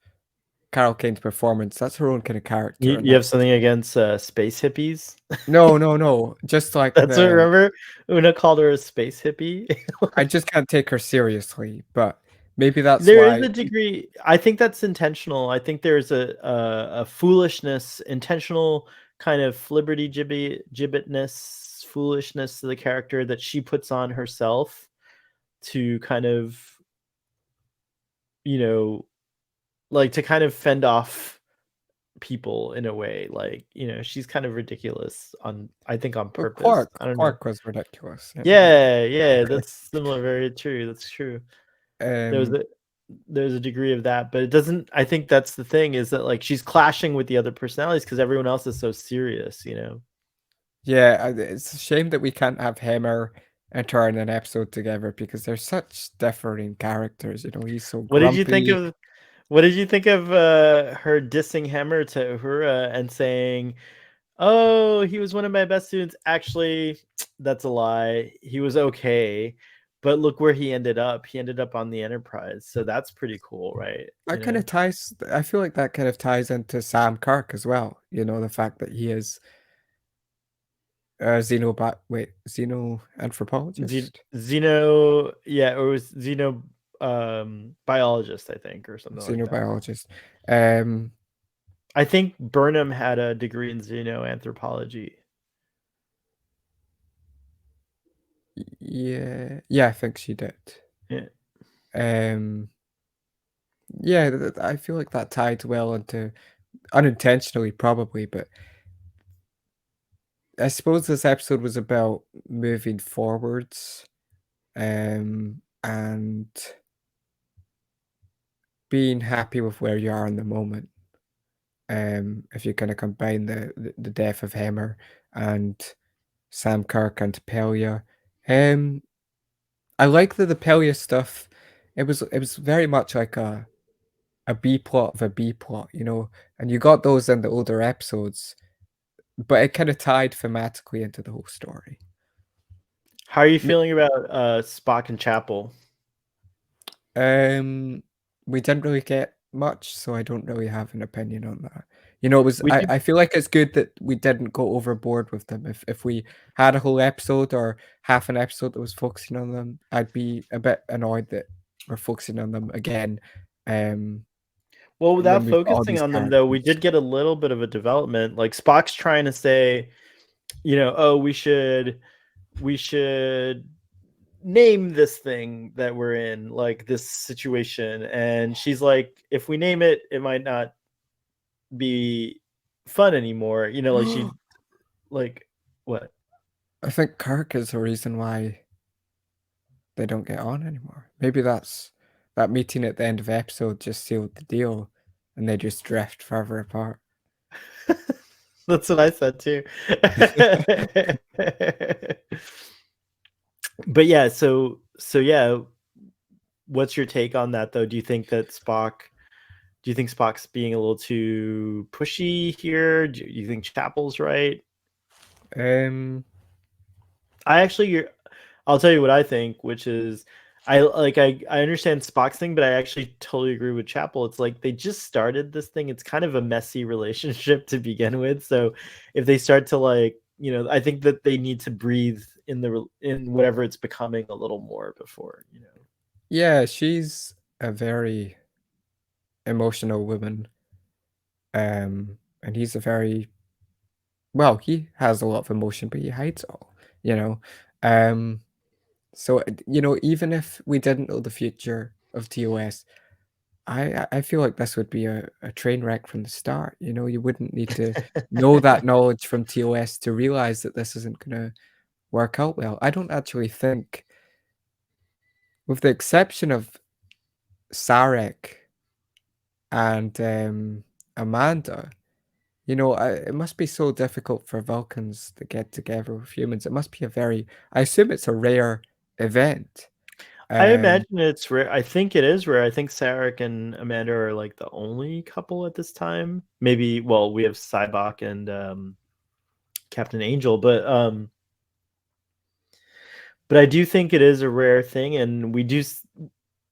Carol Kane's performance. That's her own kind of character, and You have that's something against space hippies? no, no, no. Just like That's what the remember Una called her a space hippie. I just can't take her seriously, but maybe that's There is why a degree. I think that's intentional. I think there's a foolishness, intentional kind of flibberty gibbetness, foolishness to the character that she puts on herself to kind of, you know, like to kind of fend off people in a way. Like, she's kind of ridiculous I think on well, purpose. I don't know. Quark was ridiculous. Yeah, yeah, that's similar. Very true. That's true. There was Um, a there's a degree of that, but it doesn't. I think that's the thing is that like she's clashing with the other personalities because everyone else is so serious. yeah, it's a shame that we can't have Hammer and Tar in an episode together because they're such differing characters. He's so What did you think grumpy. of her dissing Hemmer to Uhura and saying, "Oh, he was one of my best students." Actually, that's a lie. He was okay, but look where he ended up. He ended up on the Enterprise, so that's pretty cool, right? That kind of ties. I feel like that kind of ties into Sam Kirk as well. The fact that he is a xeno anthropologist, Yeah, or it was Xeno biologist, I think, or something like that. xenobiologist. Um, I think Burnham had a degree in xenoanthropology. yeah, yeah, I think she did. Yeah. Um, yeah, I feel like that tied well into unintentionally, probably, but I suppose this episode was about moving forwards, and being happy with where you are in the moment. If you kind of combine the death of Hammer and Sam Kirk and Pelia. Um, I like the Pelia stuff. It was very much like a B plot of a B plot, you know, and you got those in the older episodes, but it kind of tied thematically into the whole story. How are you M- feeling about Spock and Chapel? Um, we didn't really get much, so I don't really have an opinion on that. You know, it was We did. I feel like it's good that we didn't go overboard with them. If we had a whole episode or half an episode that was focusing on them, I'd be a bit annoyed that we're focusing on them again. Um, Well, when without we've got all focusing these on them though, we characters. did get a little bit of a development. Like Spock's trying to say, oh, we should name this thing that we're in, like this situation. And she's like, if we name it, it might not be fun anymore. Like she like what? I think Kirk is the reason why they don't get on anymore. Maybe that meeting at the end of the episode just sealed the deal, and they just drift further apart. That's what I said too. But yeah, so yeah, what's your take on that though? Do you think Spock's being a little too pushy here? Do you think Chapel's right? Um, I actually, I'll tell you what I think, which is I understand Spock's thing, but I actually totally agree with Chapel. It's like they just started this thing. It's kind of a messy relationship to begin with. So if they start to I think that they need to breathe in whatever it's becoming a little more before. yeah, she's a very emotional woman. And he's a very well, he has a lot of emotion, but he hides it all, you know. Um, so even if we didn't know the future of TOS, I feel like this would be a train wreck from the start. You know, you wouldn't need to know that knowledge from TOS to realize that this isn't gonna work out well. I don't actually think, with the exception of Sarek and Amanda, you know, it must be so difficult for Vulcans to get together with humans. It must be a very, I assume it's a rare event. I Um, imagine it's rare. I think it is rare. I think Sarek and Amanda are like the only couple at this time. Maybe, well, we have Cybok and Captain Angel, but I do think it is a rare thing, and we do.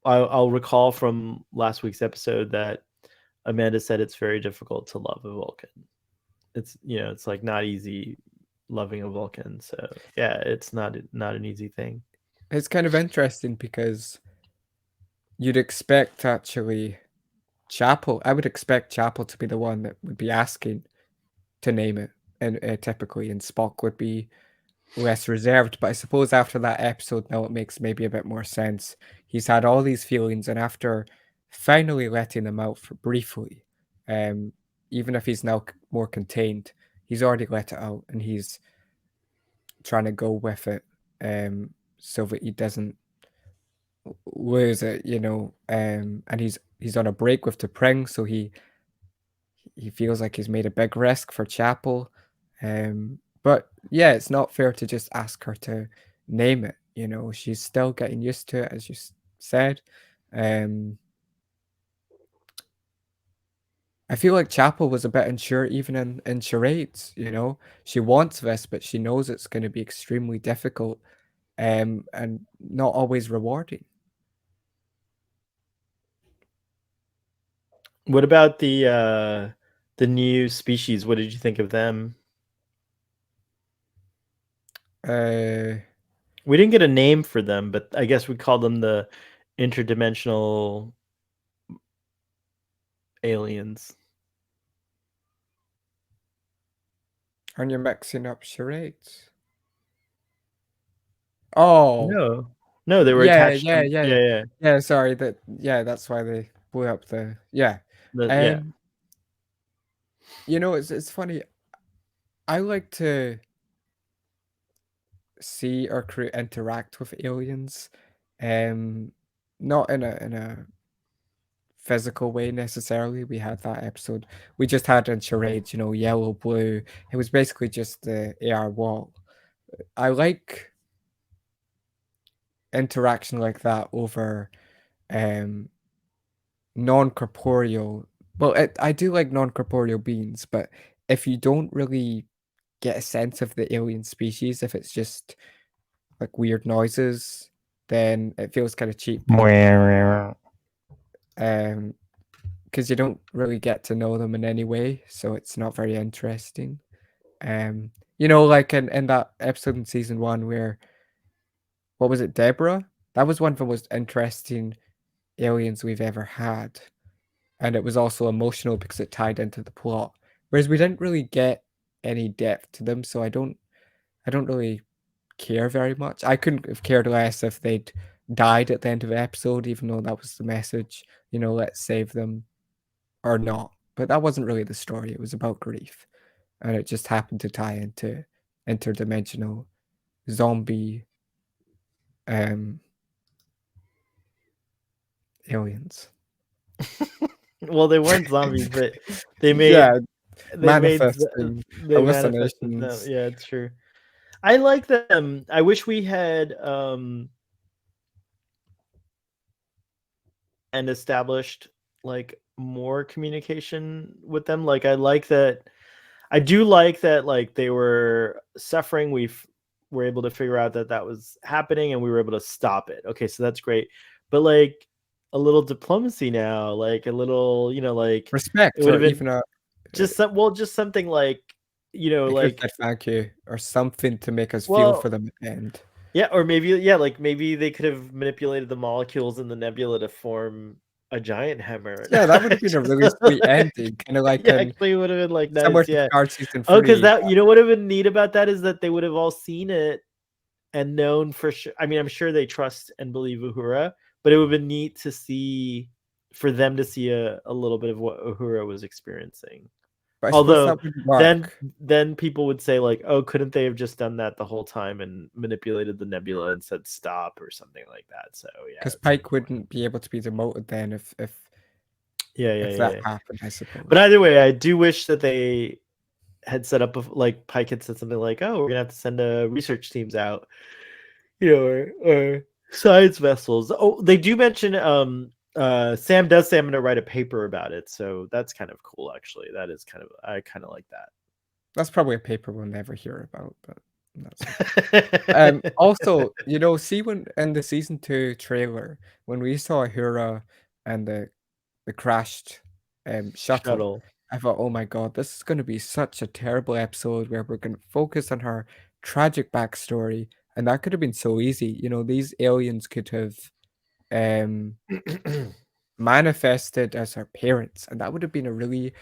I'll recall from last week's episode that Amanda said it's very difficult to love a Vulcan. It's like not easy loving a Vulcan. So yeah, it's not an easy thing. it's kind of interesting because you'd expect actually Chapel. I would expect Chapel to be the one that would be asking to name it, and typically, and Spock would be less reserved. But I suppose after that episode, now it makes maybe a bit more sense. He's had all these feelings, and after finally letting them out for briefly, um, even if he's now more contained, he's already let it out, and he's trying to go with it, so that he doesn't lose it, you know. And he's on a break with the Pring, so he feels like he's made a big risk for Chapel. But yeah, it's not fair to just ask her to name it. You know, she's still getting used to it, as you said. Um, I feel like Chapel was a bit unsure even in charades. You know, she wants this, but she knows it's going to be extremely difficult, and not always rewarding. What about the new species? What did you think of them? Uh, We didn't get a name for them, but I guess we called them the interdimensional aliens. aren't you mixing up charades? Oh, No, no, they were yeah, attached yeah, to. yeah, Yeah, yeah, yeah. Sorry, that's why they blew up the yeah. yeah. You know, it's funny. I like to. see our crew interact with aliens. Um, Not in a physical way necessarily. We had that episode. We just had in charades, you know, yellow, blue. It was basically just the AR wall. I like interaction like that over um non-corporeal. Well, I do like non-corporeal beings, but if you don't really get a sense of the alien species, if it's just like weird noises, then it feels kind of cheap. Um, because you don't really get to know them in any way, so it's not very interesting. You know, like in that episode in season one where what was it, Deborah? That was one of the most interesting aliens we've ever had. And it was also emotional because it tied into the plot. Whereas we didn't really get any depth to them, so I don't really care very much. I couldn't have cared less if they'd died at the end of the episode, even though that was the message, you know, let's save them or not. But that wasn't really the story. It was about grief. And it just happened to tie into interdimensional zombie um aliens. Well, they weren't zombies, but they Yeah, made they made manifesting they manifested them. hallucinations. Yeah, it's true. I like them. I wish we had and established like more communication with them. Like I like that. I do like that. Like they were suffering. Were able to figure out that that was happening, and we were able to stop it. Okay, so that's great. But like a little diplomacy now, like a little, like it Respect would or have been even a just just something like, they could have like said thank you or something to make us feel for well, them at the end. yeah, or maybe yeah, like maybe they could have manipulated the molecules in the nebula to form a giant hammer. Yeah, that would have been a really sweet ending, kinda like Yeah, in actually, it would have been like similar nice. to Yeah. Picard season Oh, because 3. that what would have been neat about that is that they would have all seen it and known for sure. I mean, I'm sure they trust and believe Uhura, but it would have been neat to see for them to see a little bit of what Uhura was experiencing. But I suppose Although that wouldn't then work then people would say like, oh, couldn't they have just done that the whole time and manipulated the nebula and said stop or something like that? So yeah, because that's a good Pike point. wouldn't be able to be demoted then Yeah, yeah, if yeah, that yeah. happened, I But suppose. either way, I do wish that they had set up like Pike had said something like, "Oh, we're gonna have to send research teams out, or science vessels." Oh, they do mention Sam does say I'm gonna write a paper about it, so that's kind of cool actually. That is I kind of like That's probably a paper we'll never hear about, but that's okay. that. Also, you know, see when in the season 2 trailer, when we saw Ahura and the crashed, shuttle, Shuttle. I thought, "Oh my god, this is gonna be such a terrible episode where we're gonna focus on her tragic backstory," and that could have been so easy, you know, these aliens could have, um, manifested as her parents, and that would have been a really,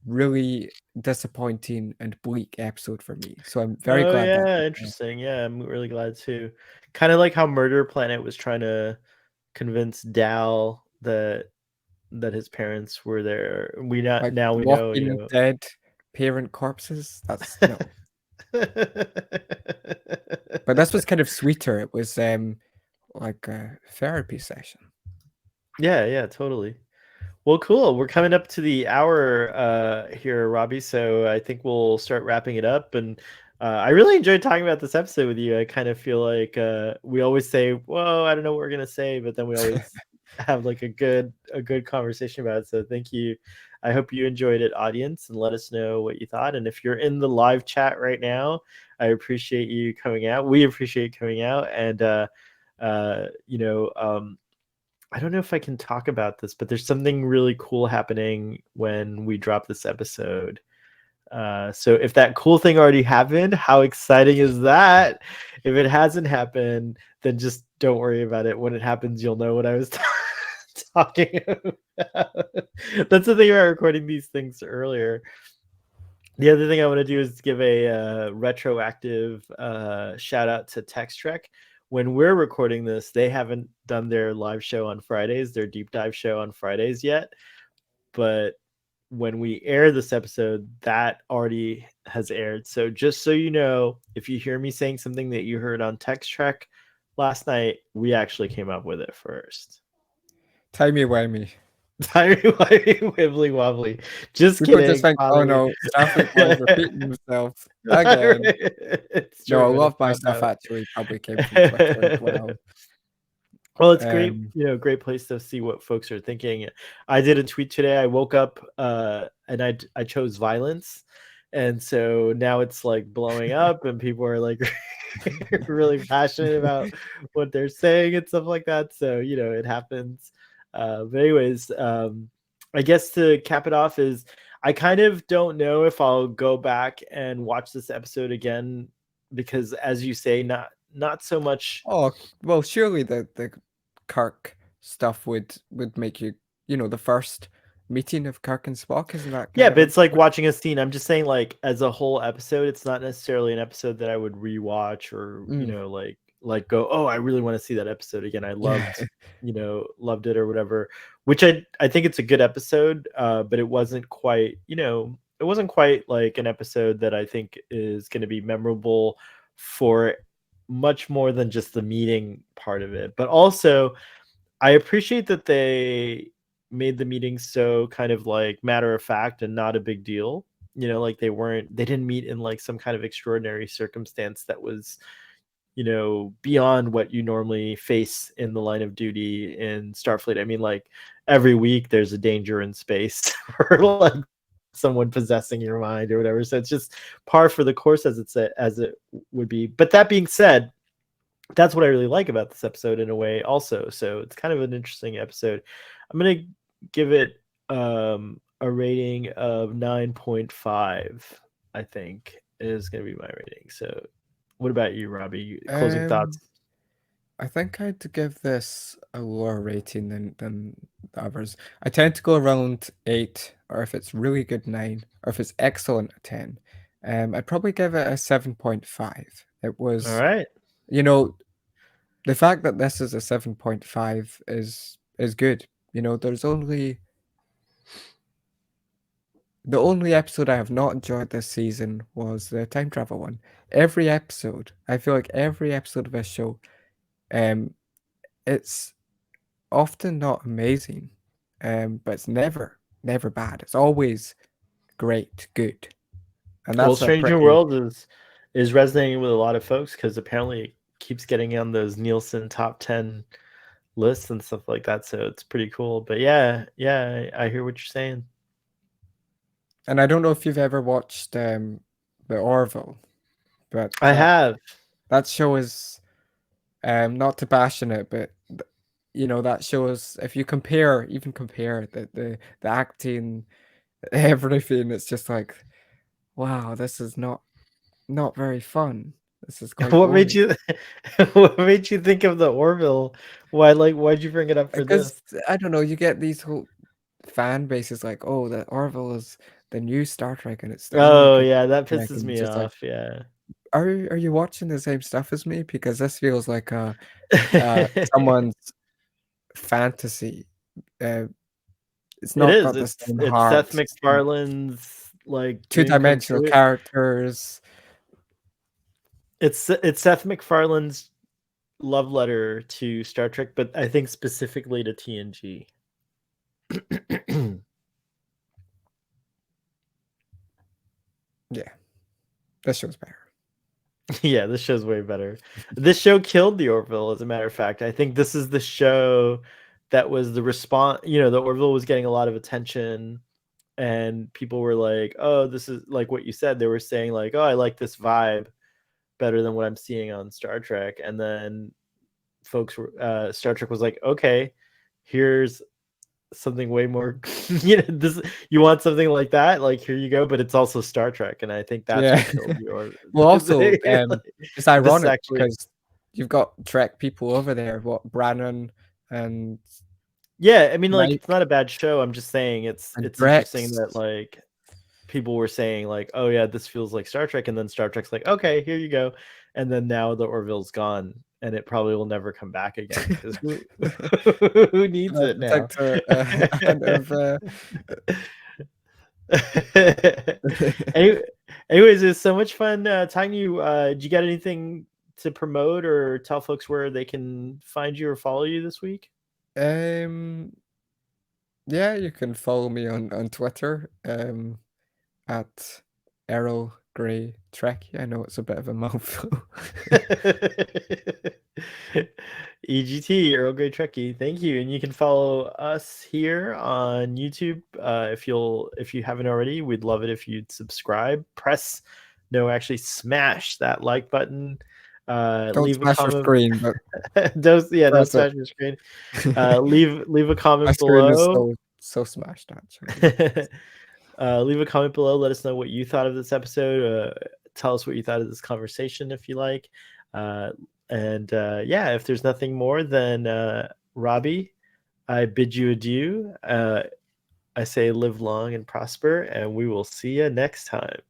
really disappointing and bleak episode for me, so I'm very Oh glad that yeah, didn't. interesting. Yeah, I'm really glad too. Kind of like how Murder Planet was trying to convince Dal that his parents were there. Like, Now we know, walking dead parent corpses? That's no. But this was kind of sweeter. It was, like a therapy session. Yeah, yeah, totally. Well, cool. We're coming up to the hour here, Robbie. So I think we'll start wrapping it up. And I really enjoyed talking about this episode with you. I kind of feel like we always say, "Whoa, I don't know what we're gonna say," but then we always have like a good conversation about it. So thank you. I hope you enjoyed it, audience, and let us know what you thought. And if you're in the live chat right now, I appreciate you coming out. We appreciate you coming out, and uh, you know. I don't know if I can talk about this, but there's something really cool happening when we drop this episode. So if that cool thing already happened, how exciting is that? If it hasn't happened, then just don't worry about it. When it happens, you'll know what I was talking about. That's the thing about recording these things earlier. The other thing I want to do is give a retroactive shout out to Text Trek. When we're recording this, they haven't done their live show on Fridays, their deep dive show on Fridays yet. But when we air this episode, that already has aired. So just so you know, if you hear me saying something that you heard on Text Trek last night, we actually came up with it first. Timey-wimey. Timey-wimey, wibbly wobbly. Just People just kidding, think, "Oh, probably. no, Starfleet boys repeating themselves again." It's No, a true. lot That's of my not stuff how actually probably came from Twitter as well. well, it's great, Um, great place to see what folks are thinking. I did a tweet today. I woke up and I chose violence. And so now it's like blowing up and people are like really passionate about what they're saying and stuff like that. So, it happens. But anyways, I guess to cap it off is I kind of don't know if I'll go back and watch this episode again because as you say, not so much. oh, well, surely the Kirk stuff would make you, the first meeting of Kirk and Spock, isn't that Yeah, kind but of it's like watching a scene. I'm just saying, like, as a whole episode, it's not necessarily an episode that I would rewatch or, mm, like go, oh, I really want to see that episode again. I yeah. loved it or whatever. Which I think it's a good episode, but it wasn't quite, it wasn't quite like an episode that I think is going to be memorable for much more than just the meeting part of it. But also, I appreciate that they made the meeting so kind of like matter of fact and not a big deal. Like they didn't meet in like some kind of extraordinary circumstance that was, beyond what you normally face in the line of duty in Starfleet. I mean, like every week there's a danger in space or like someone possessing your mind or whatever. So it's just par for the course as it would be. But that being said, that's what I really like about this episode in a way also. So it's kind of an interesting episode. I'm going to give it a rating of 9.5, I think is going to be my rating. So what about you, Robbie? Closing thoughts? Um, I think I'd give this a lower rating than the others. I tend to go around 8, or if it's really good, 9, or if it's excellent, a 10. I'd probably give it a 7.5. It All was, right. you know, the fact that this is a 7.5 is good. There's only the only episode I have not enjoyed this season was the time travel one. Every episode, I feel like every episode of this show, um, it's often not amazing, but it's never bad. It's always great, good, and Well, that's a Stranger pretty. World is resonating with a lot of folks because apparently it keeps getting on those Nielsen top 10 lists and stuff like that. So it's pretty cool. But yeah, I hear what you're saying. And I don't know if you've ever watched the Orville, but I have. that show is not to bash on it, but that shows if you compare the acting, everything, it's just like, wow, this is not very fun. This is quite What made boring. you what made you think of the Orville? Why'd you bring it up for Because this? I don't know, you get these whole fan bases like, oh, the Orville is the new Star Trek and it's the only Oh good yeah, that Trek, pisses and it's me just like, off. Yeah. are you watching the same stuff as me? Because this feels like someone's fantasy. Uh, it's It not is. got the It's same it's Seth heart. It's not MacFarlane's like dream come two-dimensional true. characters. It's Seth MacFarlane's love letter to Star Trek, but I think specifically to TNG. Yeah, this show's better. Yeah, this show's way better. This show killed the Orville, as a matter of fact. I think this is the show that was the response. The Orville was getting a lot of attention, and people were like, "Oh, this is like what you said." They were saying like, "Oh, I like this vibe better than what I'm seeing on Star Trek." And then Star Trek was like, "Okay, here's something way more this you want something like that, like here you go, but it's also Star Trek." And I think that's Yeah. what killed your Well, also, like, it's this is ironic actually because you've got Trek people over there, what, Brannon and yeah, I mean, like it's Mike not a bad show. I'm just saying and it's interesting Drex. that like people were saying like, oh yeah, this feels like Star Trek, and then Star Trek's like, okay, here you go, and then now the Orville's gone and it probably will never come back again because who needs it Take now? to a hint of Any, anyways, it's so much fun talking to you. Did you got anything to promote or tell folks where they can find you or follow you this week? Um, yeah, you can follow me on Twitter, at Arrow Grey Trek. I know it's a bit of a mouthful. EGT, Earl Grey Trekkie, thank you. And you can follow us here on YouTube. If you haven't already, we'd love it if you'd subscribe. Actually smash that like button. Don't Leave a smash your comment. screen, but Don't press it. smash your screen. Leave a My comment screen is below. so smashed actually. Leave a comment below. Let us know what you thought of this episode. Tell us what you thought of this conversation if you like. Yeah, if there's nothing more, then Robbie, I bid you adieu. I say live long and prosper, and we will see you next time.